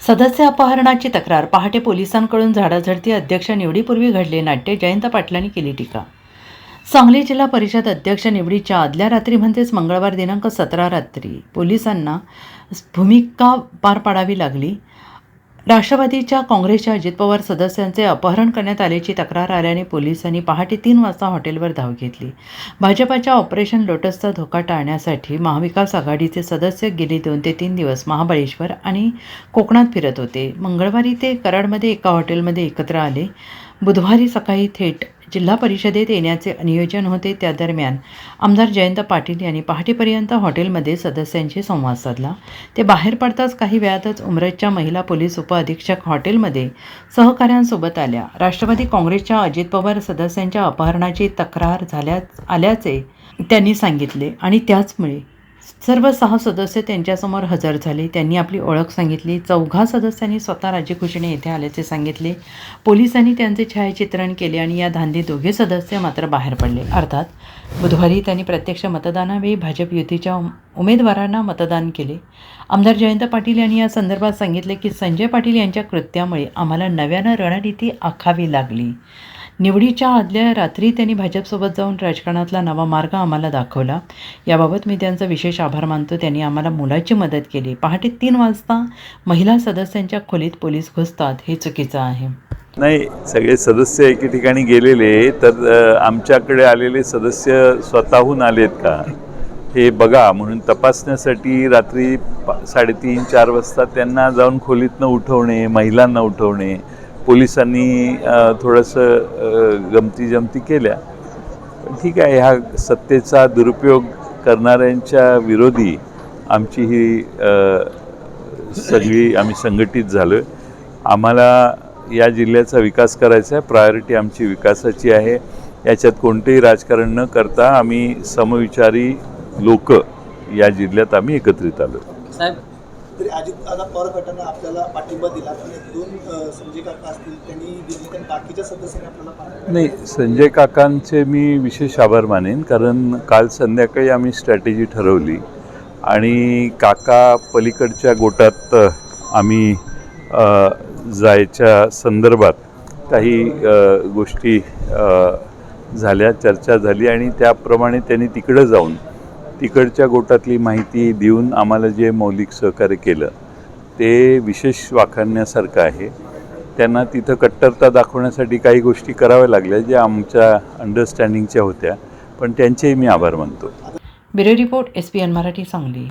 सदस्य अपहरणाची तक्रार. पहाटे पोलिसांकडून झाडाझडती. अध्यक्ष निवडीपूर्वी घडले नाट्य. जयंत पाटलांनी केली टीका. सांगली जिल्हा परिषद अध्यक्ष निवडीच्या आदल्या रात्री म्हणजेच मंगळवार दिनांक 17 रात्री पोलिसांना भूमिका पार पाडावी लागली. राष्ट्रवादीच्या काँग्रेसच्या अजित पवार सदस्यांचे अपहरण करण्यात आल्याची तक्रार आल्याने पोलिसांनी पहाटे 3 वाजता हॉटेलवर धाव घेतली. भाजपाच्या ऑपरेशन लोटसचा धोका टाळण्यासाठी महाविकास आघाडीचे सदस्य गेली 2 ते 3 दिवस महाबळेश्वर आणि कोकणात फिरत होते. मंगळवारी ते कराडमध्ये एका हॉटेलमध्ये एकत्र आले. बुधवारी सकाळी थेट जिल्हा परिषदेत येण्याचे नियोजन होते. त्या दरम्यान आमदार जयंत पाटील यांनी पहाटेपर्यंत हॉटेलमध्ये सदस्यांशी संवाद साधला. ते बाहेर पडताच काही वेळातच उमरजच्या महिला पोलीस उपअधीक्षक हॉटेलमध्ये सहकाऱ्यांसोबत आल्या. राष्ट्रवादी काँग्रेसच्या अजित पवार सदस्यांच्या अपहरणाची तक्रार आल्याचे त्यांनी सांगितले आणि त्याचमुळे सर्व 6 सदस्य त्यांच्यासमोर हजर झाले. त्यांनी आपली ओळख सांगितली. 4 सदस्यांनी स्वतः राजीखुशीने येथे आल्याचे सांगितले. पोलिसांनी त्यांचे छायाचित्रण केले आणि या धांदीत 2 सदस्य मात्र बाहेर पडले. अर्थात बुधवारी त्यांनी प्रत्यक्ष मतदानावेळी भाजप युतीच्या उमेदवारांना मतदान केले. आमदार जयंत पाटील यांनी या संदर्भात सांगितले की संजय पाटील यांच्या कृत्यामुळे आम्हाला नव्यानं रणनीती आखावी लागली. निवडीच्या आदल्या रात्री त्यांनी भाजपसोबत जाऊन राजकारणातला नवा मार्ग आम्हाला दाखवला. याबाबत मी त्यांचा विशेष आभार मानतो. त्यांनी आम्हाला मुलाची मदत केली. पहाटे 3 वाजता महिला सदस्यांच्या खोलीत पोलीस घुसतात हे चुकीचं आहे. नाही, सगळे सदस्य एके ठिकाणी गेलेले तर आमच्याकडे आलेले सदस्य स्वतःहून आलेत का हे बघा म्हणून तपासण्यासाठी रात्री 3:30-4 वाजता त्यांना जाऊन खोलीतनं उठवणे, महिलांना उठवणे, पोलिसांनी थोडंसं गमती केल्या. पण ठीक आहे, ह्या सत्तेचा दुरुपयोग करणाऱ्यांच्या विरोधी आमची ही सगळी आम्ही संघटित झालो आहे. आम्हाला या जिल्ह्याचा विकास करायचा आहे. प्रायोरिटी आमची विकासाची आहे. याच्यात कोणतेही राजकारण न करता आम्ही समविचारी लोक या जिल्ह्यात आम्ही एकत्रित आलो. साहेब, तरी अजितदादा पवार गटानं आपल्याला पाठिंबा दिला, पण 2 संजय काका असतील त्यांनी दिली, पण बाकीच्या सदस्यांनी आपल्याला पाठिंबा नाही. संजय काकांचे मी विशेष आभार मानेन, कारण काल संध्याकाळी आम्ही स्ट्रॅटेजी ठरवली आणि काका पलीकडच्या गोटात आम्ही जायच्या संदर्भात काही गोष्टी झाल्या, चर्चा झाली आणि त्याप्रमाणे त्यांनी तिकडं जाऊन तिकडच्या गोटातली माहिती देऊन आम्हाला जे मौलिक सहकार्य केलं ते विशेष वाखाणण्यासारखं आहे. त्यांना तिथं कट्टरता दाखवण्यासाठी काही गोष्टी कराव्या लागल्या ज्या आमच्या अंडरस्टँडिंगच्या होत्या, पण त्यांचेही मी आभार मानतो. Bureau report, SPN Marathi, Sangli.